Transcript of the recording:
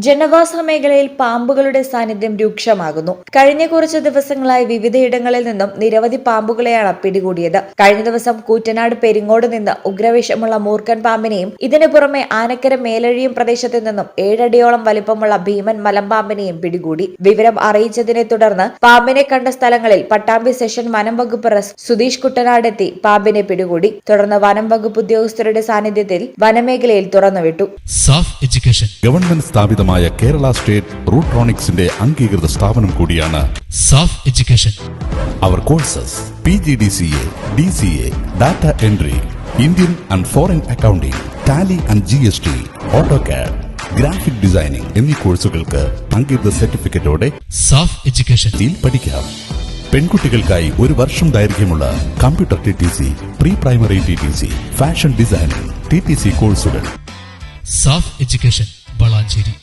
ജനവാസ മേഖലയിൽ പാമ്പുകളുടെ സാന്നിധ്യം രൂക്ഷമാകുന്നു. കഴിഞ്ഞ കുറച്ച് ദിവസങ്ങളായി വിവിധയിടങ്ങളിൽ നിന്നും നിരവധി പാമ്പുകളെയാണ് പിടികൂടിയത്. കഴിഞ്ഞ ദിവസം കൂറ്റനാട് പെരിങ്ങോട് നിന്ന് ഉഗ്രവിഷമുള്ള മൂർഖൻ പാമ്പിനെയും ഇതിനു പുറമെ ആനക്കര മേലഴിയും പ്രദേശത്തു നിന്നും 7 അടിയോളം വലിപ്പമുള്ള ഭീമൻ മലമ്പാമ്പിനെയും പിടികൂടി. വിവരം അറിയിച്ചതിനെ തുടർന്ന് പാമ്പിനെ കണ്ട സ്ഥലങ്ങളിൽ പട്ടാമ്പി സെഷൻ വനം വകുപ്പ് സുധീഷ് കുട്ടനാട് എത്തി പാമ്പിനെ പിടികൂടി. തുടർന്ന് വനം വകുപ്പ് ഉദ്യോഗസ്ഥരുടെ സാന്നിധ്യത്തിൽ വനമേഖലയിൽ തുറന്നുവിട്ടു. ഗവൺമെന്റ് സ്ഥാപിതമായ കേരള സ്റ്റേറ്റ് റൂട്രോണിക്സിന്റെ അംഗീകൃത സ്ഥാപനം കൂടിയാണ് സാഫ് എഡ്യൂക്കേഷൻ. അവർ courses PGDCA, DCA, data entry, Indian and foreign accounting, Tally and GST, AutoCAD, graphic designing എന്നീ കോഴ്സുകൾക്ക് അംഗീകൃത സർട്ടിഫിക്കറ്റോടെ സാഫ് എഡ്യൂക്കേഷനിൽ പഠിക്കാം. പെൺകുട്ടികൾക്കായി 1 വർഷം ദൈർഘ്യമുള്ള computer TTC, pre primary TTC, fashion designing TTC കോഴ്സുകൾ. സാഫ് എഡ്യൂക്കേഷൻ വളാഞ്ചേരി.